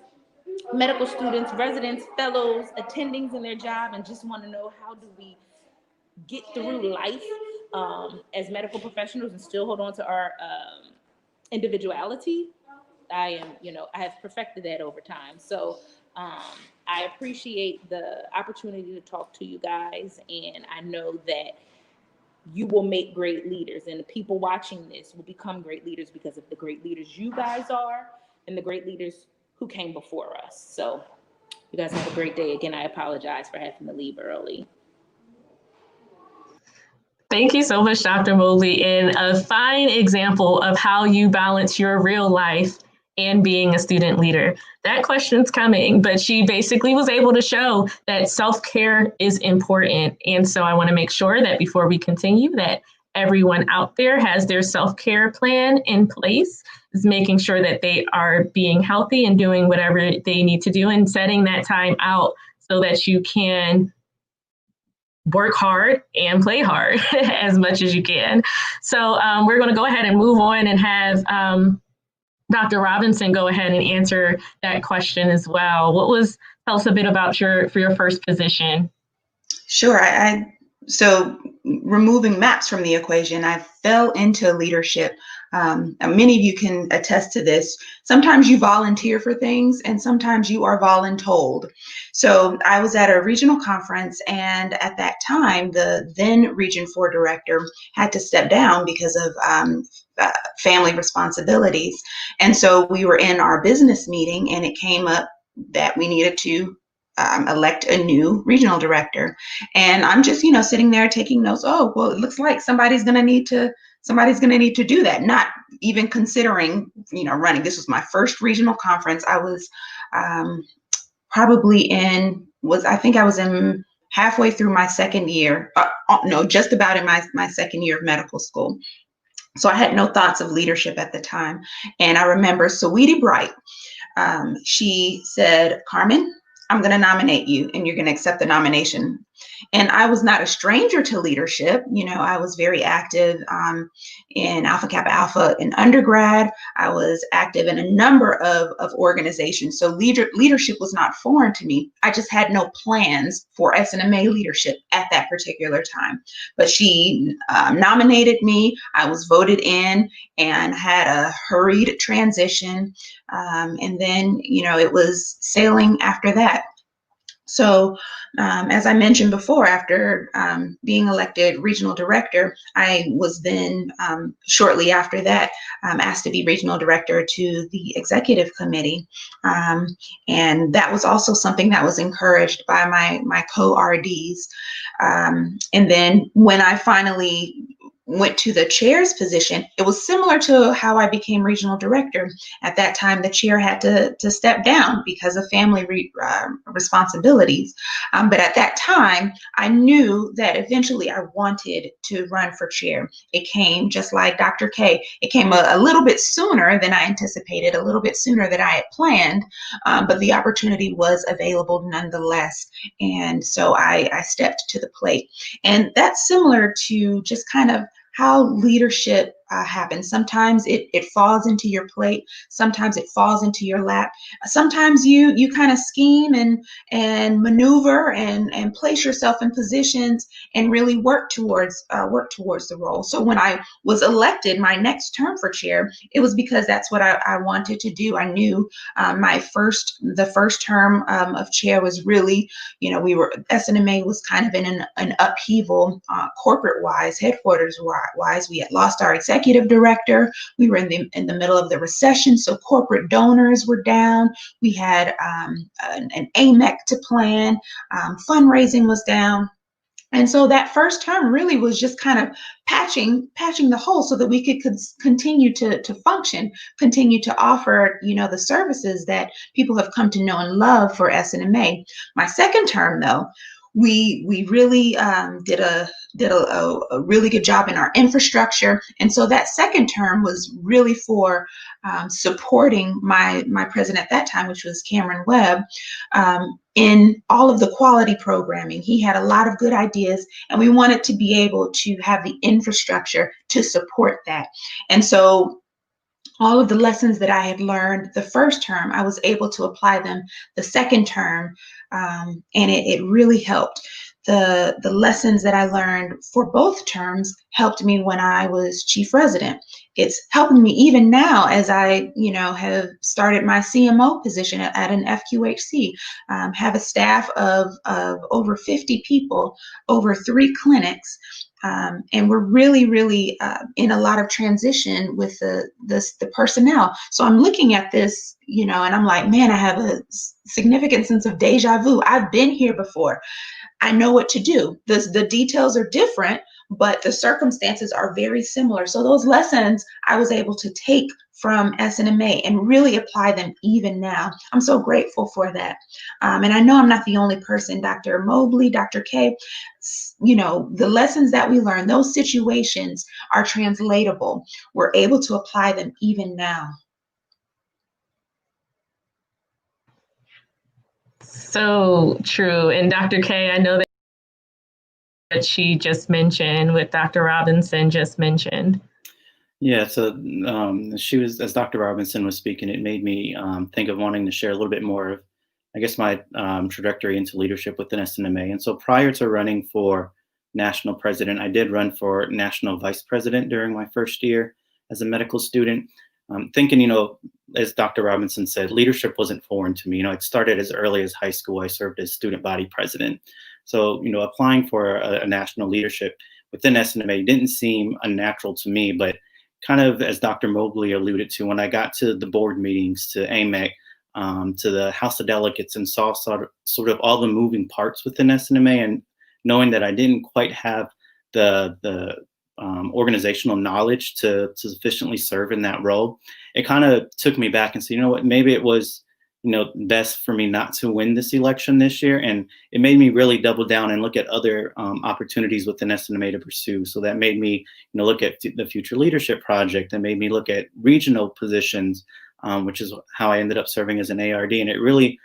S4: medical students, residents, fellows, attendings in their job, and just want to know, how do we get through life as medical professionals and still hold on to our individuality. I have perfected that over time. So I appreciate the opportunity to talk to you guys, and I know that you will make great leaders, and the people watching this will become great leaders because of the great leaders you guys are and the great leaders who came before us. So you guys have a great day. Again, I apologize for having to leave early.
S1: Thank you so much, Dr. Mobley, and a fine example of how you balance your real life and being a student leader. That question's coming, but she basically was able to show that self-care is important. And so I want to make sure that before we continue, that everyone out there has their self-care plan in place, is making sure that they are being healthy and doing whatever they need to do and setting that time out so that you can work hard and play hard as much as you can. So we're going to go ahead and move on and have Dr. Robinson go ahead and answer that question as well. Tell us a bit about your first position.
S5: Sure. So removing maps from the equation, I fell into leadership. Many of you can attest to this. Sometimes you volunteer for things and sometimes you are voluntold. So I was at a regional conference, and at that time, the then Region 4 director had to step down because of family responsibilities. And so we were in our business meeting, and it came up that we needed to elect a new regional director. And I'm just, sitting there taking notes. Oh, well, it looks like somebody's going to need to do that. Not even considering, running. This was my first regional conference. I was I was in halfway through my second year. Just about in my second year of medical school. So I had no thoughts of leadership at the time. And I remember Saweetie Bright. She said, Carmen, I'm going to nominate you and you're going to accept the nomination. And I was not a stranger to leadership. I was very active in Alpha Kappa Alpha in undergrad. I was active in a number of organizations. So leadership was not foreign to me. I just had no plans for SNMA leadership at that particular time. But she nominated me. I was voted in and had a hurried transition. And then, it was sailing after that. So as I mentioned before, after being elected regional director, I was then shortly after that asked to be regional director to the executive committee. And that was also something that was encouraged by my co-RDs. And then when I finally went to the chair's position, it was similar to how I became regional director. At that time, the chair had to step down because of family responsibilities. But at that time, I knew that eventually I wanted to run for chair. It came just like Dr. K. It came a little bit sooner than I anticipated, a little bit sooner than I had planned, but the opportunity was available nonetheless. And so I stepped to the plate. And that's similar to just kind of how leadership happens. Sometimes it falls into your plate. Sometimes it falls into your lap. Sometimes you kind of scheme and maneuver and place yourself in positions and really work towards the role. So when I was elected my next term for chair, it was because that's what I wanted to do. I knew the first term of chair was really, SNMA was kind of in an upheaval corporate wise, headquarters wise. We had lost our executive director. We were in the middle of the recession, so corporate donors were down. We had an AMEC to plan. Fundraising was down. And so that first term really was just kind of patching the hole so that we could continue to function, continue to offer, the services that people have come to know and love for SNMA. My second term, though, we really did a really good job in our infrastructure. And so that second term was really for supporting my president at that time, which was Cameron Webb, in all of the quality programming. He had a lot of good ideas, and we wanted to be able to have the infrastructure to support that. And so all of the lessons that I had learned the first term, I was able to apply them the second term, and it really helped. The lessons that I learned for both terms helped me when I was chief resident. It's helping me even now as I, have started my CMO position at an FQHC, have a staff of over 50 people, over 3 clinics. And we're really, really in a lot of transition with the personnel. So I'm looking at this, and I'm like, man, I have a significant sense of deja vu. I've been here before. I know what to do. The details are different, but the circumstances are very similar. So those lessons I was able to take from SNMA and really apply them even now. I'm so grateful for that. And I know I'm not the only person. Dr. Mobley, Dr. K, the lessons that we learn, those situations are translatable. We're able to apply them even now.
S1: So true. And Dr. K, I know that she just mentioned, what Dr. Robinson just mentioned.
S2: Yeah, so she was, as Dr. Robinson was speaking, it made me think of wanting to share a little bit more of, I guess, my trajectory into leadership within SNMA. And so prior to running for national president, I did run for national vice president during my first year as a medical student. Thinking, as Dr. Robinson said, leadership wasn't foreign to me. It started as early as high school. I served as student body president. So, applying for a national leadership within SNMA didn't seem unnatural to me, but kind of, as Dr. Mobley alluded to, when I got to the board meetings, to AMEC, to the House of Delegates, and saw sort of all the moving parts within SNMA, and knowing that I didn't quite have the organizational knowledge to sufficiently serve in that role, it kind of took me back and said, what, maybe it was, best for me not to win this election this year. And it made me really double down and look at other opportunities within SNMA to pursue. So that made me, look at the Future Leadership Project, and made me look at regional positions, which is how I ended up serving as an ARD. And it really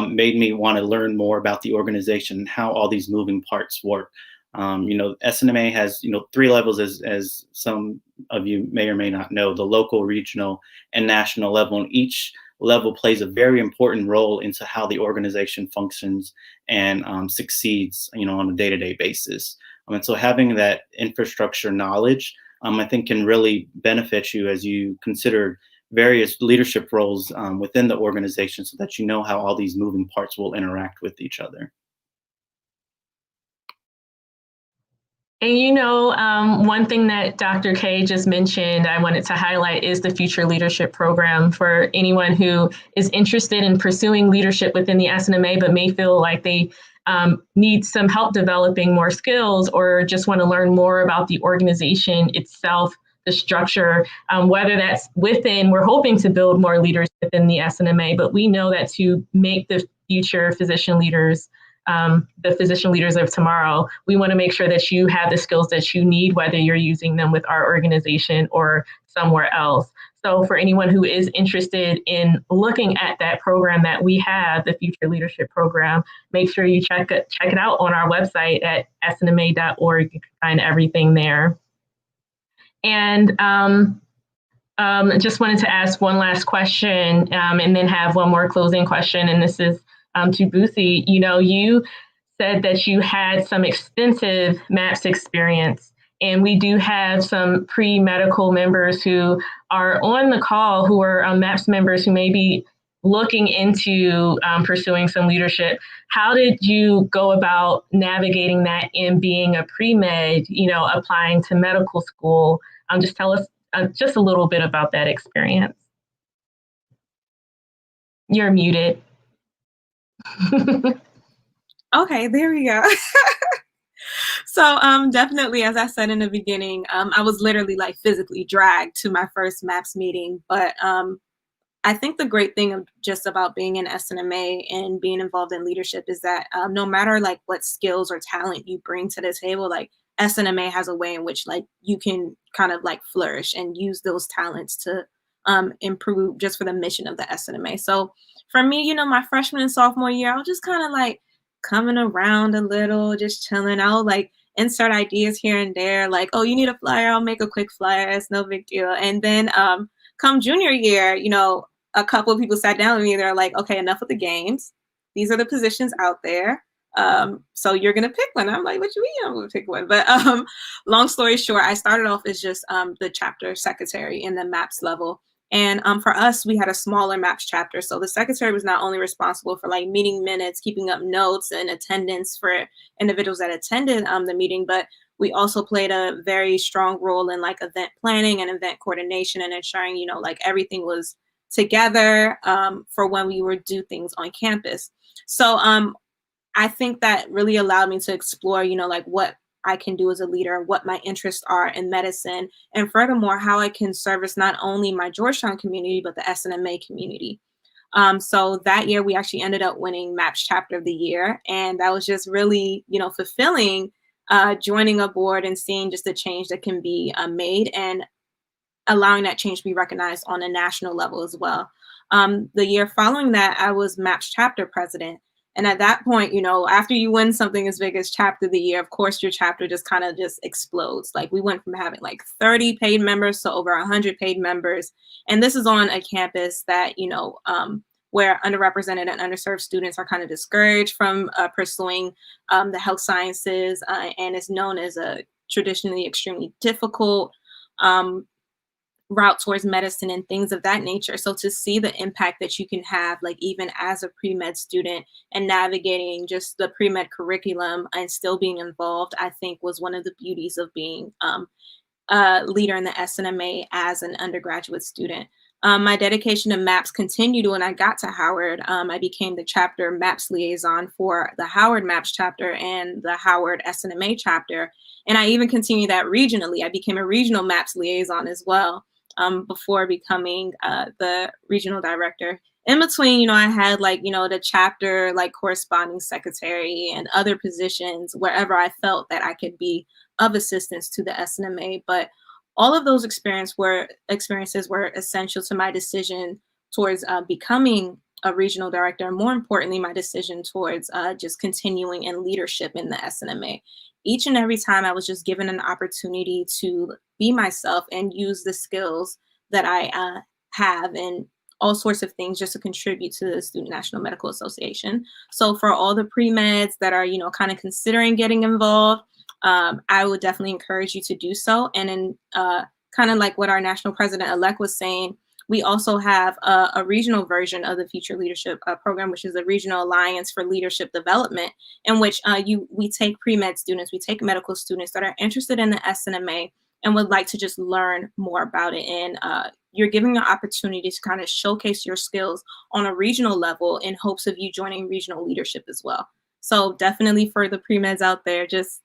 S2: made me want to learn more about the organization and how all these moving parts work. SNMA has, 3 levels, as some of you may or may not know: the local, regional, and national level. And each level plays a very important role into how the organization functions and succeeds, on a day-to-day basis. And so having that infrastructure knowledge, I think, can really benefit you as you consider various leadership roles within the organization, so that you know how all these moving parts will interact with each other.
S1: And one thing that Dr. K just mentioned, I wanted to highlight, is the Future Leadership Program for anyone who is interested in pursuing leadership within the SNMA, but may feel like they need some help developing more skills or just want to learn more about the organization itself, the structure, whether that's within, we're hoping to build more leaders within the SNMA, but we know that to make the future physician leaders, the physician leaders of tomorrow, we want to make sure that you have the skills that you need, whether you're using them with our organization or somewhere else. So for anyone who is interested in looking at that program that we have, the Future Leadership Program, make sure you check it out on our website at snma.org. You can find everything there. And just wanted to ask one last question and then have one more closing question. And this is to Bussy. You know, you said that you had some extensive MAPS experience, and we do have some pre-medical members who are on the call who are MAPS members who may be looking into pursuing some leadership. How did you go about navigating that in being a pre-med, you know, applying to medical school? Just tell us just a little bit about that experience. You're muted.
S3: Okay, there we go. So definitely, as I said in the beginning, I was literally like physically dragged to my first MAPS meeting. But I think the great thing of just about being in SNMA and being involved in leadership is that no matter like what skills or talent you bring to the table, like SNMA has a way in which like you can kind of like flourish and use those talents to improve just for the mission of the SNMA. So for me, you know, my freshman and sophomore year, I was just kind of like coming around a little, just chilling. I'll like insert ideas here and there, like, oh, you need a flyer, I'll make a quick flyer, it's no big deal. And then come junior year, you know, a couple of people sat down with me, they're like, okay, enough with the games. These are the positions out there. So you're gonna pick one. I'm like, what you mean I'm gonna pick one? But long story short, I started off as just the chapter secretary in the MAPS level. And for us, we had a smaller MAPS chapter. So the secretary was not only responsible for like meeting minutes, keeping up notes and attendance for individuals that attended the meeting, but we also played a very strong role in like event planning and event coordination and ensuring, you know, like everything was together for when we would do things on campus. So I think that really allowed me to explore, you know, like what I can do as a leader, what my interests are in medicine, and furthermore, how I can service not only my Georgetown community, but the SNMA community. So that year, we actually ended up winning MAPS Chapter of the Year. And that was just really, you know, fulfilling joining a board and seeing just the change that can be made and allowing that change to be recognized on a national level as well. The year following that, I was MAPS Chapter President. And at that point, you know, after you win something as big as Chapter of the Year, of course, your chapter just kind of just explodes. Like we went from having like 30 paid members to over 100 paid members. And this is on a campus that, you know, where underrepresented and underserved students are kind of discouraged from pursuing the health sciences and is known as a traditionally extremely difficult route towards medicine and things of that nature. So to see the impact that you can have, like even as a pre-med student and navigating just the pre-med curriculum and still being involved, I think was one of the beauties of being a leader in the SNMA as an undergraduate student. My dedication to MAPS continued when I got to Howard. I became the chapter MAPS liaison for the Howard MAPS chapter and the Howard SNMA chapter. And I even continued that regionally. I became a regional MAPS liaison as well. Before becoming the regional director. In between, you know, I had like, you know, the chapter like corresponding secretary and other positions wherever I felt that I could be of assistance to the SNMA. But all of those experiences were essential to my decision towards becoming a regional director, and more importantly, my decision towards just continuing in leadership in the SNMA. Each and every time I was just given an opportunity to be myself and use the skills that I have and all sorts of things just to contribute to the Student National Medical Association. So for all the pre-meds that are, you know, kind of considering getting involved, I would definitely encourage you to do so. And in kind of like what our national president-elect was saying, we also have a regional version of the Future Leadership Program, which is a regional alliance for leadership development, in which we take pre-med students, we take medical students that are interested in the SNMA and would like to just learn more about it. And you're giving an opportunity to kind of showcase your skills on a regional level in hopes of you joining regional leadership as well. So definitely for the pre-meds out there, just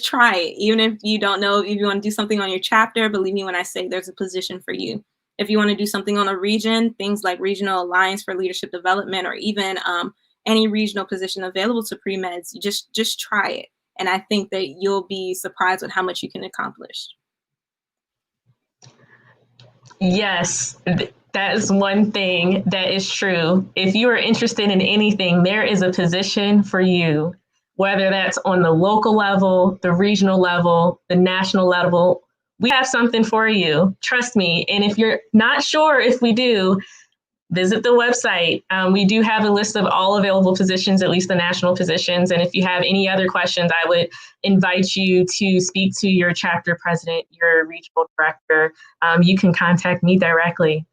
S3: try it. Even if you don't know if you want to do something on your chapter, believe me when I say there's a position for you. If you want to do something on a region, things like Regional Alliance for Leadership Development, or even any regional position available to pre-meds, just try it. And I think that you'll be surprised with how much you can accomplish.
S1: Yes, that is one thing that is true. If you are interested in anything, there is a position for you, whether that's on the local level, the regional level, the national level. We have something for you. Trust me. And if you're not sure if we do, visit the website. We do have a list of all available positions, at least the national positions. And if you have any other questions, I would invite you to speak to your chapter president, your regional director. You can contact me directly.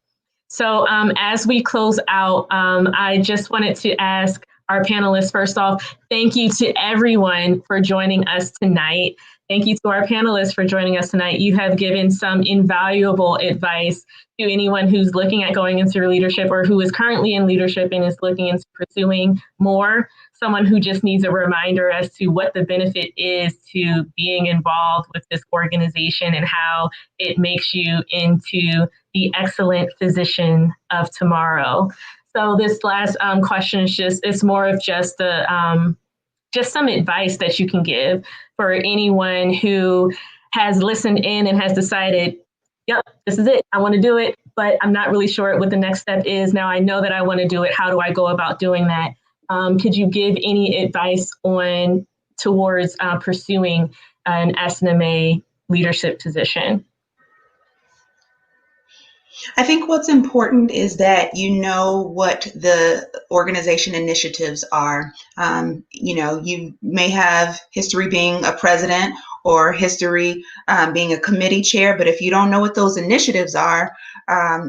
S1: So as we close out, I just wanted to ask our panelists, first off, thank you to everyone for joining us tonight. Thank you to our panelists for joining us tonight. You have given some invaluable advice to anyone who's looking at going into leadership or who is currently in leadership and is looking into pursuing more. Someone who just needs a reminder as to what the benefit is to being involved with this organization and how it makes you into the excellent physician of tomorrow. So this last question is it's more of just some advice that you can give for anyone who has listened in and has decided, yep, this is it. I want to do it, but I'm not really sure what the next step is. Now I know that I want to do it. How do I go about doing that? Could you give any advice towards pursuing an SNMA leadership position?
S5: I think what's important is that you know what the organization initiatives are. You may have history being a president or history being a committee chair, but if you don't know what those initiatives are,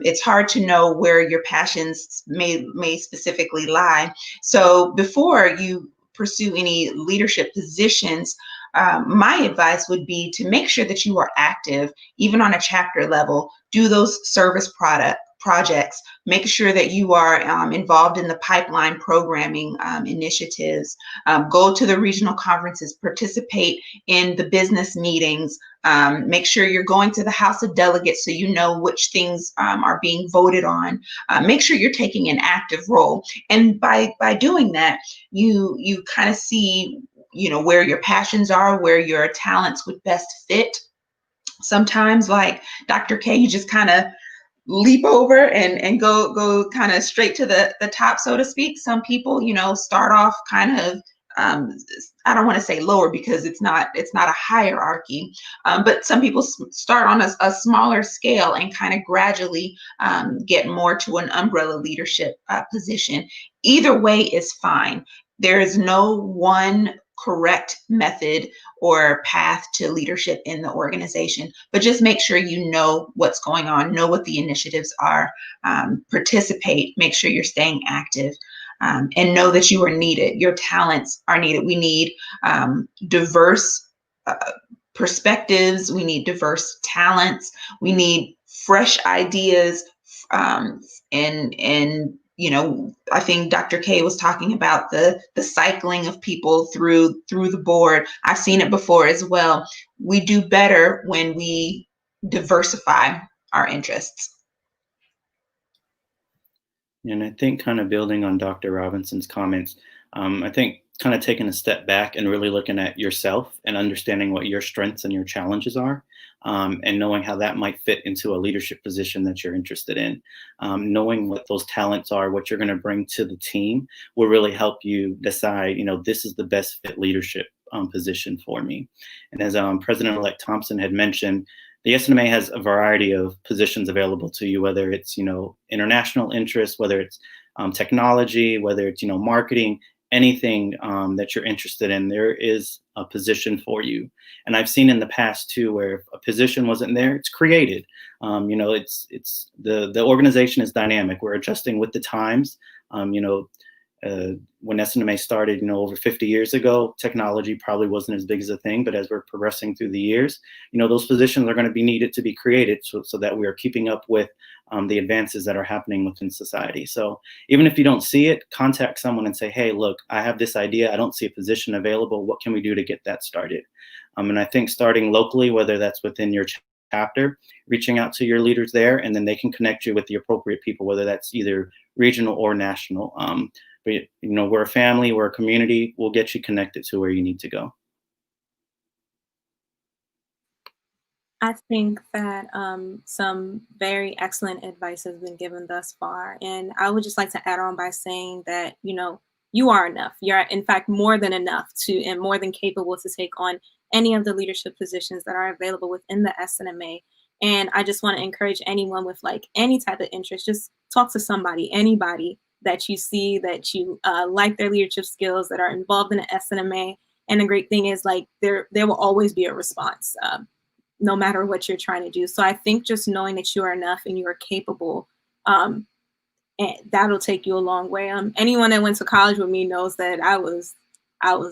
S5: it's hard to know where your passions may specifically lie. So before you pursue any leadership positions, my advice would be to make sure that you are active, even on a chapter level. Do those service projects. Make sure that you are involved in the pipeline programming initiatives. Go to the regional conferences, participate in the business meetings. Make sure you're going to the House of Delegates so you know which things are being voted on. Make sure you're taking an active role. And by doing that, you kind of see where your passions are, where your talents would best fit. Sometimes, like Dr. K, you just kind of leap over and go kind of straight to the top, so to speak. Some people, start off kind of, I don't want to say lower because it's not a hierarchy, but some people start on a smaller scale and kind of gradually get more to an umbrella leadership position. Either way is fine. There is no one correct method or path to leadership in the organization, but just make sure you know what's going on, know what the initiatives are, participate, make sure you're staying active, and know that you are needed. Your talents are needed. We need diverse perspectives. We need diverse talents. We need fresh ideas, and I think Dr. K was talking about the cycling of people through the board. I've seen it before as well. We do better when we diversify our interests.
S2: And I think kind of building on Dr. Robinson's comments, I think kind of taking a step back and really looking at yourself and understanding what your strengths and your challenges are, and knowing how that might fit into a leadership position that you're interested in. Knowing what those talents are, what you're going to bring to the team will really help you decide, this is the best fit leadership position for me. And as President-elect Thompson had mentioned, the SNMA has a variety of positions available to you, whether it's, international interest, whether it's technology, whether it's, marketing, anything that you're interested in, there is a position for you. And I've seen in the past too, where if a position wasn't there, it's created. It's the organization is dynamic. We're adjusting with the times. when SNMA started, over 50 years ago, technology probably wasn't as big as a thing, but as we're progressing through the years, those positions are going to be needed to be created so that we are keeping up with the advances that are happening within society. So even if you don't see it, contact someone and say, hey, look, I have this idea. I don't see a position available. What can we do to get that started? And I think starting locally, whether that's within your chapter, reaching out to your leaders there, and then they can connect you with the appropriate people, whether that's either regional or national. But we're a family, we're a community. We'll get you connected to where you need to go.
S3: I think that some very excellent advice has been given thus far. And I would just like to add on by saying that, you are enough. You're, in fact, more than enough to and more than capable to take on any of the leadership positions that are available within the SNMA. And I just want to encourage anyone with any type of interest, just talk to somebody, anybody that you see that you like their leadership skills, that are involved in the SNMA. And the great thing is there will always be a response. No matter what you're trying to do. So I think just knowing that you are enough and you are capable, and that'll take you a long way. Anyone that went to college with me knows that I was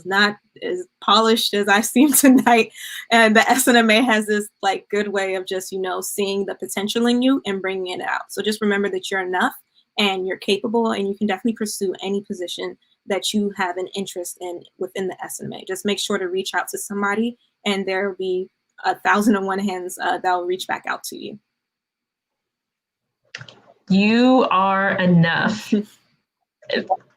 S3: not as polished as I seem tonight. And the SNMA has this good way of just, seeing the potential in you and bringing it out. So just remember that you're enough and you're capable, and you can definitely pursue any position that you have an interest in within the SNMA. Just make sure to reach out to somebody, and there will be 1,001 hands that will reach back out to you.
S1: You are enough.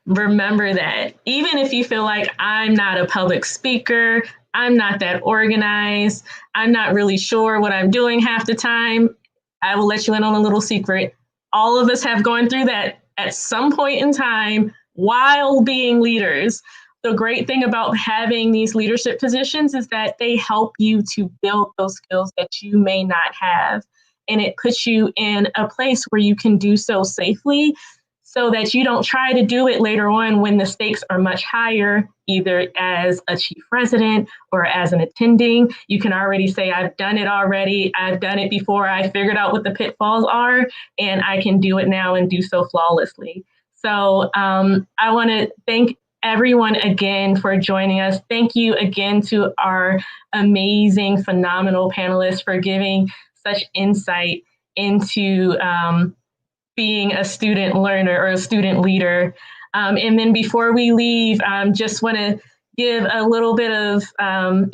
S1: Remember that. Even if you feel like I'm not a public speaker, I'm not that organized, I'm not really sure what I'm doing half the time, I will let you in on a little secret. All of us have gone through that at some point in time while being leaders. The great thing about having these leadership positions is that they help you to build those skills that you may not have. And it puts you in a place where you can do so safely, so that you don't try to do it later on when the stakes are much higher, either as a chief resident or as an attending. You can already say, I've done it already. I've done it before. I figured out what the pitfalls are, and I can do it now and do so flawlessly. So I want to thank everyone again for joining us. Thank you again to our amazing, phenomenal panelists for giving such insight into being a student learner or a student leader. And then before we leave, just want to give a little bit of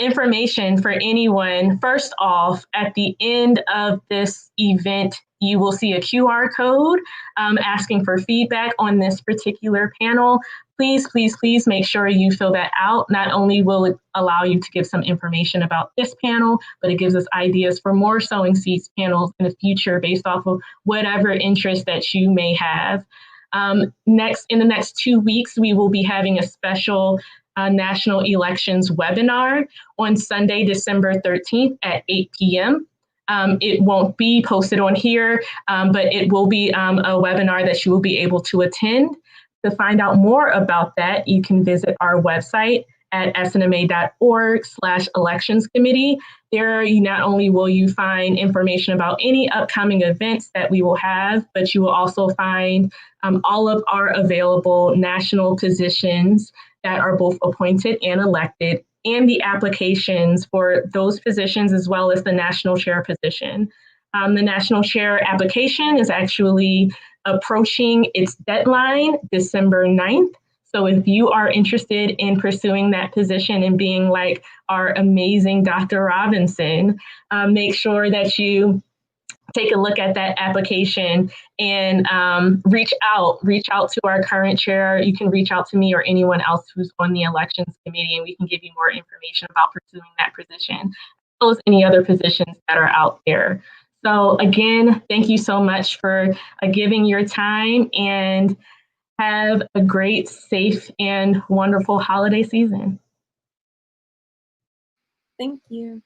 S1: information for anyone. First off, at the end of this event, you will see a QR code asking for feedback on this particular panel. Please, please, please make sure you fill that out. Not only will it allow you to give some information about this panel, but it gives us ideas for more Sowing Seeds panels in the future based off of whatever interest that you may have. In the next 2 weeks, we will be having a special national elections webinar on Sunday, December 13th at 8 p.m. It won't be posted on here, but it will be a webinar that you will be able to attend. To find out more about that, you can visit our website at snma.org/elections committee. There, not only will you find information about any upcoming events that we will have, but you will also find all of our available national positions that are both appointed and elected, and the applications for those positions, as well as the national chair position. The national chair application is actually approaching its deadline, December 9th. So if you are interested in pursuing that position and being like our amazing Dr. Robinson, make sure that you take a look at that application and reach out to our current chair. You can reach out to me or anyone else who's on the elections committee, and we can give you more information about pursuing that position, as well as any other positions that are out there. So again, thank you so much for giving your time, and have a great, safe, and wonderful holiday season.
S3: Thank you.